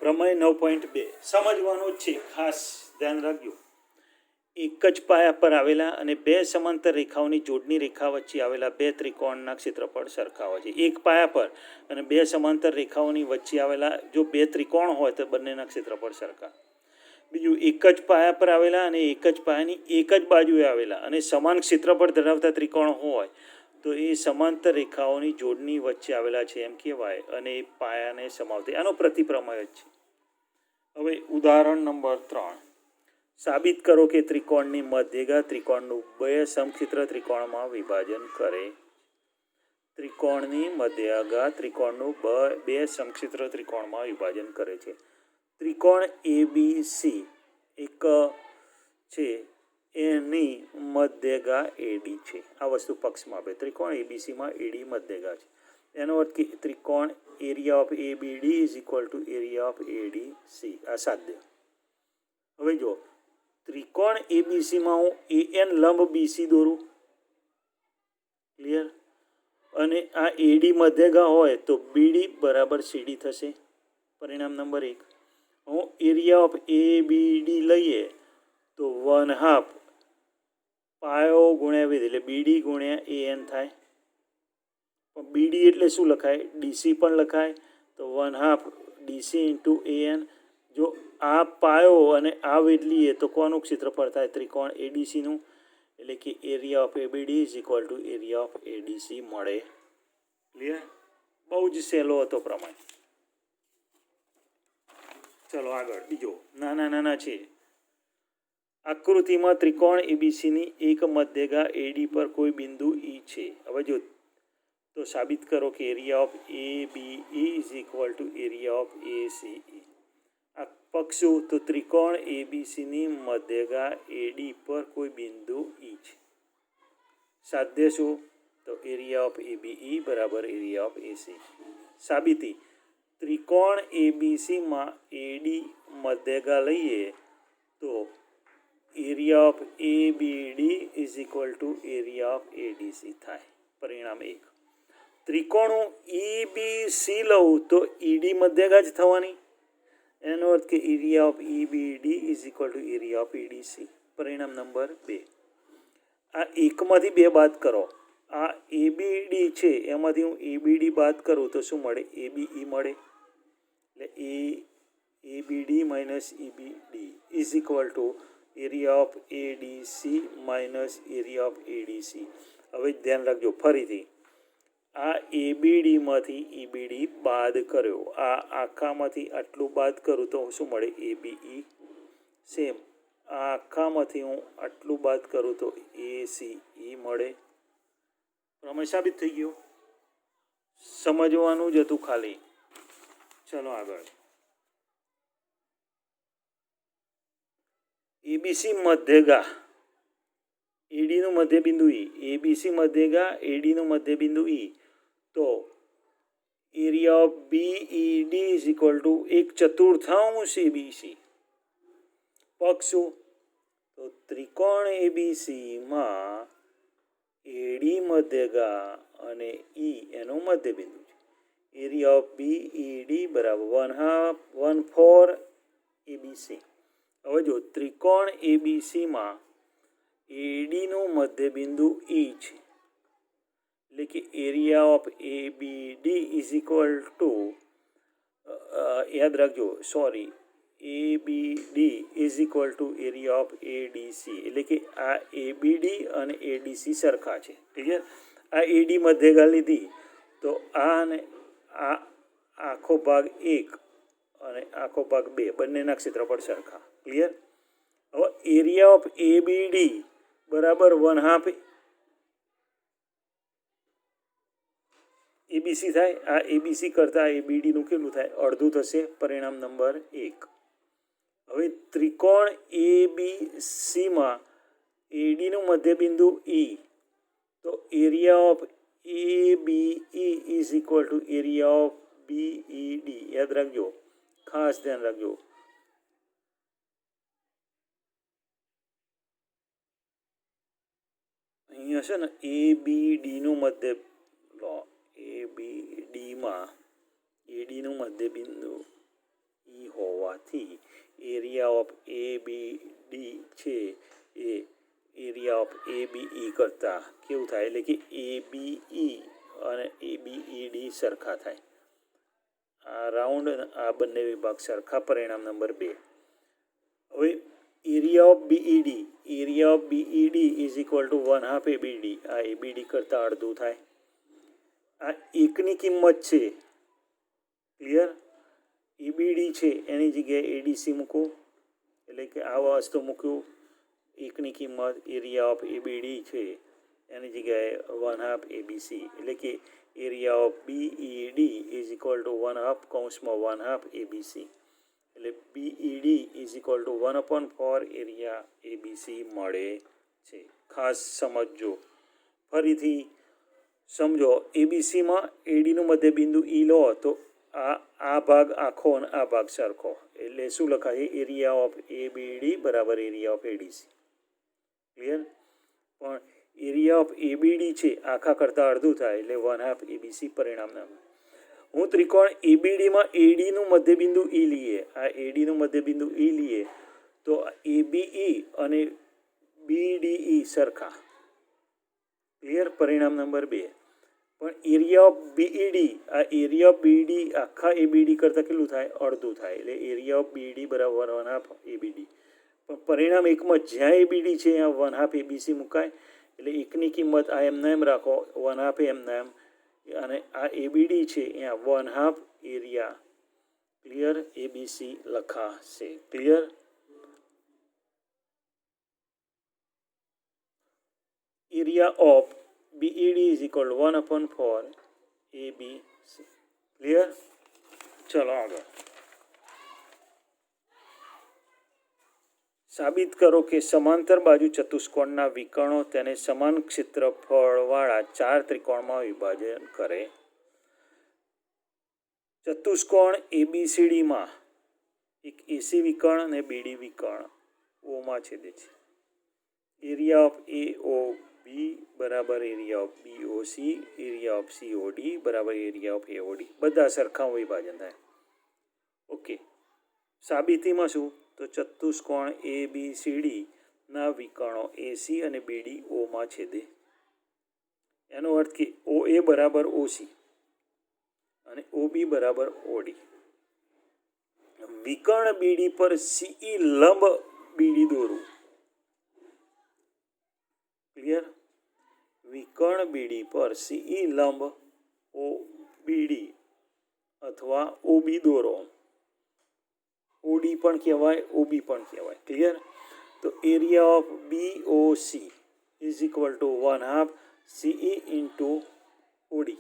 પ્રમેય 9.2 સમજવાનું છે, ખાસ ધ્યાન રાખજો. એક જ પાયા પર આવેલા અને બે સમાંતર રેખાઓની જોડની રેખા વચ્ચે આવેલા બે ત્રિકોણના ક્ષેત્રફળ સરખા હોય છે. એક પાયા પર અને બે સમાંતર રેખાઓની વચ્ચે આવેલા જો બે ત્રિકોણ હોય તો બંનેના ક્ષેત્રફળ સરખા. બીજું, એક જ પાયા પર આવેલા અને એક જ પાયાની એક જ બાજુએ આવેલા અને સમાન ક્ષેત્રફળ ધરાવતા ત્રિકોણ હોય તો એ સમાંતર રેખાઓની જોડની વચ્ચે આવેલા છે એમ કહેવાય અને એ પાયાને સમાવતી. આનો પ્રતિપ્રમેય જ છે. હવે ઉદાહરણ નંબર 3. સાબિત કરો કે ત્રિકોણની મધ્યગા ત્રિકોણનું બે સમક્ષેત્ર ત્રિકોણમાં વિભાજન કરે. ત્રિકોણની મધ્યગા ત્રિકોણનું બે સમક્ષેત્ર ત્રિકોણમાં વિભાજન કરે છે. ત્રિકોણ ABC એક છે, એની મધ્યગા AD છે. આ વસ્તુ પક્ષમાં આપે. ત્રિકોણ ABCમાં AD મધ્યગા છે. એનો અર્થ કે ત્રિકોણ area of ABD is equal to area of ADC. આ સાધ્ય. હવે જો ત્રિકોણ ABCમાં હું AN લંબ BC દોરું, ક્લિયર, અને આ AD મધ્યગા હોય તો BD બરાબર CD થશે. પરિણામ નંબર 1. હું એરિયા ઓફ ABD લઈએ તો 1/2 પાયો ગુણ્યા વિધ એટલે BD ગુણ્યા AN થાય. પણ BD એટલે શું લખાય? DC પણ લખાય. તો 1/2 DC ઇન્ટુ AN. જો આ પાયો અને આ વેધ લઈએ તો કોનું ક્ષેત્રફળ થાય? ત્રિકોણ ADCનું. એટલે કે area of ABD is equal to area of ADC મળે. ક્લિયર? બહુ જ સહેલો હતો પ્રમાણ. ચલો આગળ બીજો નાના છે. આકૃતિમાં ત્રિકોણ ABCની એક મધ્યગા AD પર કોઈ બિંદુ E છે. હવે જો તો સાબિત કરો કે area of ABE is equal to area of ACE. આ પક્ષો તો ત્રિકોણ ABCની મધ્યગા AD પર કોઈ બિંદુ E છે. સાધ્ય શું? તો એરિયા ઓફ ABE બરાબર એરિયા ઓફ AC. સાબિતી: ત્રિકોણ ABCમાં AD મધ્યગા લઈએ તો area of ABD is equal to area of ADC થાય. પરિણામ 1. ત્રિકોણ હું EBC લઉં તો ED મધ્યગા જ થવાની. એનો અર્થ કે area of EBD is equal to area of ADC. પરિણામ નંબર 2. આ એકમાંથી બે બાદ કરો. આ ABD છે એમાંથી હું ABD બાદ કરું તો શું મળે? ABE મળે. એટલે ABD minus EBD is equal to area of ADC minus area of ADC. હવે ધ્યાન રાખજો ફરીથી, આ ABDમાંથી EBD બાદ કર્યો, આ આખામાંથી આટલું બાદ કરું તો શું મળે? ABE. સેમ આ આખામાંથી હું આટલું બાદ કરું તો ACE મળે. પ્રમેય સાબિત થઈ ગયો. સમજવાનું જ હતું ખાલી. ચલો આગળ. ABC મધ્યગા ADનું મધ્યબિંદુ E. ABC મધ્યગા ADનું મધ્યબિંદુ E. તો area of BED is equal to 1/4 ABC. પક્ષો તો ત્રિકોણ ABCમાં AD મધ્યગા અને E એનું મધ્યબિંદુ છે. એરિયા ઓફ BED બરાબર 1/4 ABC. હવે જો ત્રિકોણ ABCમાં ADનું મધ્યબિંદુ E છે. એટલે કે area of ABD is equal two યાદ રાખજો ABD is equal to area of ADC. એટલે કે આ ABD અને ADC સરખા છે. ક્લિયર? આ AD મધ્યગા લીધી તો આ અને આ આખો ભાગ 1 અને આખો ભાગ 2 બંનેના ક્ષેત્રફળ સરખા. ક્લિયર? હવે એરિયા ઓફ ABD બરાબર 1/2 ABC થાય. આ ABC કરતાં ABDનું કેટલું થાય? અડધું થશે. પરિણામ નંબર 1. હવે ત્રિકોણ ABCમાં ADનું મધ્યબિંદુ E. તો area of ABE is equal to area of BED. યાદ રાખજો, ખાસ ધ્યાન રાખજો. અહીંયા છે ને ABDનું મધ્ય લો. ABDમાં ADનું મધ્યબિંદુ ઈ હોવાથી area of A B D છે એ એરિયા ઓફ એ બી ઈ કરતાં કેવું થાય, એટલે કે એ બી ઈ અને એ બી ઈ ડી સરખા થાય. આ રાઉન્ડ આ બંને વિભાગ સરખા. પરિણામ નંબર 2. હવે area of BED is equal to 1/2 ABD. આ એબીડી કરતાં અડધું થાય. આ એકની કિંમત છે, ક્લિયર. એબીડી છે એની જગ્યાએ એડીસી મૂકો, એટલે કે આ વસ્તુ મૂક્યું. એકની કિંમત એરિયા ઓફ એબીડી છે એની જગ્યાએ 1/2 એબીસી, એટલે કે area of BED is equal to 1/2 કૌંસમાં 1/2 એબીસી, એટલે BED is equal to 1/4 area ABC મળે છે. ખાસ સમજજો, ફરીથી સમજો. એબીસીમાં એડીનું મધ્યબિંદુ ઈ લો તો આ ભાગ આખો અને આ ભાગ સરખો, એટલે શું લખાય? એરિયા ઓફ એબીડી બરાબર એરિયા ઓફ એડીસી. ક્લિયર. પણ એરિયા ઓફ એબીડી છે આખા કરતાં અડધું થાય, એટલે 1/2 એબીસી. પરિણામ નામ. હું ત્રિકોણ એબીડીમાં એડીનું મધ્યબિંદુ ઈ લઈએ, આ એડીનું મધ્યબિંદુ ઈ લઈએ તો એબીઈ અને બીડીઈ સરખા. ક્લિયર. પરિણામ નંબર 2. પણ એરિયા ઓફ બીઈડી, આ એરિયા ઓફ બીડી આખા એબીડી કરતાં કેટલું થાય? અડધું થાય, એટલે એરિયા ઓફ બીડી બરાબર 1/2 એબીડી. પણ પરિણામ એકમાં જ્યાં એબીડી છે ત્યાં 1/2 એબીસી મુકાય, એટલે એકની કિંમત આ એમના એમ રાખો, 1/2 એમના એમ, અને આ એબીડી છે અહીંયા 1/2 એરિયા, ક્લિયર, એબીસી લખાશે. Clear. Area of BED is equal to 1/4 ABC. Clear. ચલો આગળ. સાબિત કરો કે સમાંતર બાજુ ચતુષ્કોણના વિકર્ણો તેને સમાન ક્ષેત્રફળવાળા 4 ત્રિકોણમાં વિભાજન કરે. ચતુષ્કોણ એબીસીડીમાં એક એસી વિકર્ણ અને બીડી વિકર્ણ ઓમાં છેદે છે. એરિયા ઓફ એઓ બી બરાબર area of BOC, area of COD બરાબર એરિયા ઓફ એઓડી. બધા સરખા વિભાજન થાય. ઓકે. સાબિતીમાં શું? તો ચતુષ્કોણ એબીસીડી ના વિકર્ણો એસી અને બીડી ઓમાં છેદે. એનો અર્થ કે ઓ એ બરાબર ઓસી અને ઓબી બરાબર ઓડી. વિકર્ણ બીડી પર સીઈ લંબ બીડી દોરવું. ક્લિયર. વિકર્ણ બીડી પર સીઈ લંબ ઓ બીડી અથવા ઓબી દોરો. ઓડી પણ કહેવાય, ઓબી પણ કહેવાય. ક્લિયર. તો area of BOC is equal to 1/2 CE into Audi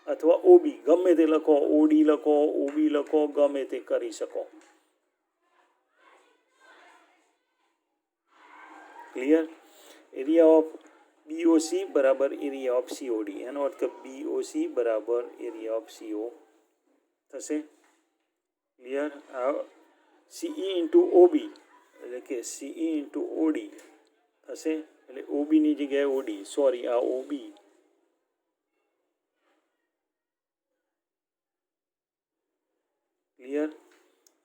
અથવા ઓબી, ગમે તે લખો, ઓડી લખો, ઓબી લખો, ગમે તે કરી શકો. ક્લિયર. એરિયા ઓફ બીઓસી બરાબર એરિયા ઓફ સીઓડી, એનો અર્થ બીઓસી બરાબર એરિયા ઓફ સીઓ થશે. ક્લિયર. આ સીઈ ઇન્ટુ ઓબી એટલે કે સીઈ ઇન્ટુ ઓડી થશે, એટલે ઓબીની જગ્યાએ ઓડી, સોરી, આ ઓબી. ક્લિયર.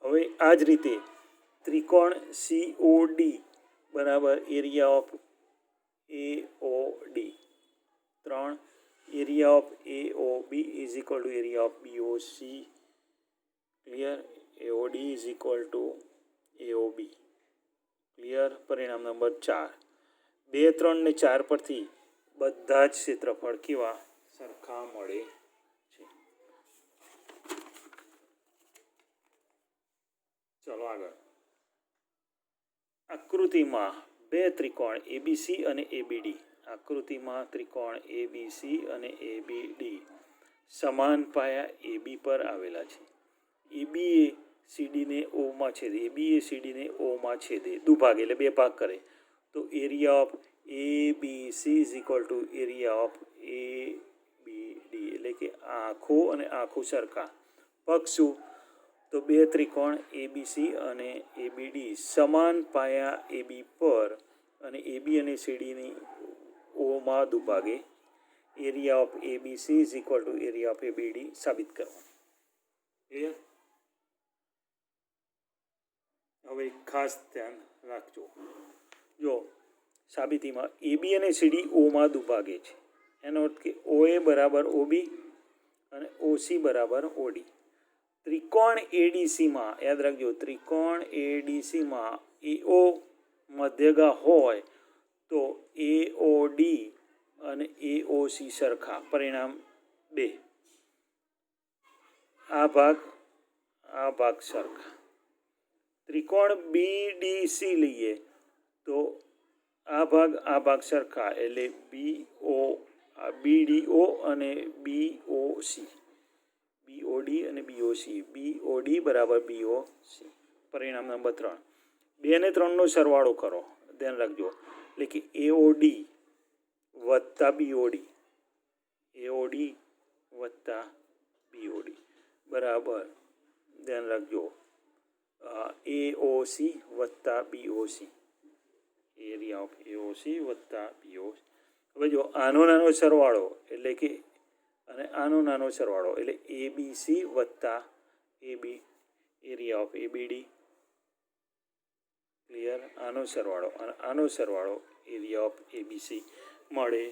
હવે આ જ રીતે ત્રિકોણ સીઓડી બરાબર area of AOD 3. Area of AOB is equal to area of BOC. Clear. AOD is equal to AOB. Clear. પરિણામ નંબર 4. 2, 3 ને 4 પરથી બધા જ ક્ષેત્રફળ કેવા? સરખા મળે છે. ચલો આગળ. આકૃતિમાં બે ત્રિકોણ એબીસી અને એબીડી. આકૃતિમાં ત્રિકોણ એબીસી અને એબીડી સમાન પાયા એબી પર આવેલા છે. એબી એ સીડીને ઓમાં છેદે, એબી એ સીડીને ઓમાં છેદે, દુભાગ એટલે બે ભાગ કરે. તો area of ABC is equal to area of ABD, એટલે કે આખું અને આખું સરખા. પક્ષ શું? તો બે ત્રિકોણ એબીસી અને એબીડી સમાન પાયા એબી પર અને એબી અને સીડીની ઓમાં દુભાગે. Area of ABC is equal to area of ABD સાબિત કરવાનું. ક્લિયર. હવે ખાસ ધ્યાન રાખજો. જો સાબિતીમાં AB અને CD ઓમાં દુભાગે છે. એનો અર્થ કે OA બરાબર OB અને OC બરાબર OD. ત્રિકોણ ADCમાં યાદ રાખજો, ત્રિકોણ ADCમાં AO મધ્યગા હોય તો AOD અને AOC સરખા. પરિણામ 2. આ ભાગ સરખા. ત્રિકોણ BDC લઈએ તો આ ભાગ સરખા, એટલે BDO અને BOC, BOD અને BOC, BOD બરાબર BOC. પરિણામ નંબર 3. 2 અને 3નો સરવાળો કરો, ધ્યાન રાખજો, એટલે કે AOD વત્તા BOD, AOD વત્તા BOD બરાબર, ધ્યાન રાખજો, AOC વત્તા BOC, એરિયા ઓફ AOC વત્તા BOC. હવે જો આનો નાનો સરવાળો એટલે કે અને આનો નાનો સરવાળો એટલે ABC વત્તા AB, area of ABD. Clear? આનો સરવાળો અને આનો સરવાળો એરિયા ઓફ ABC મળે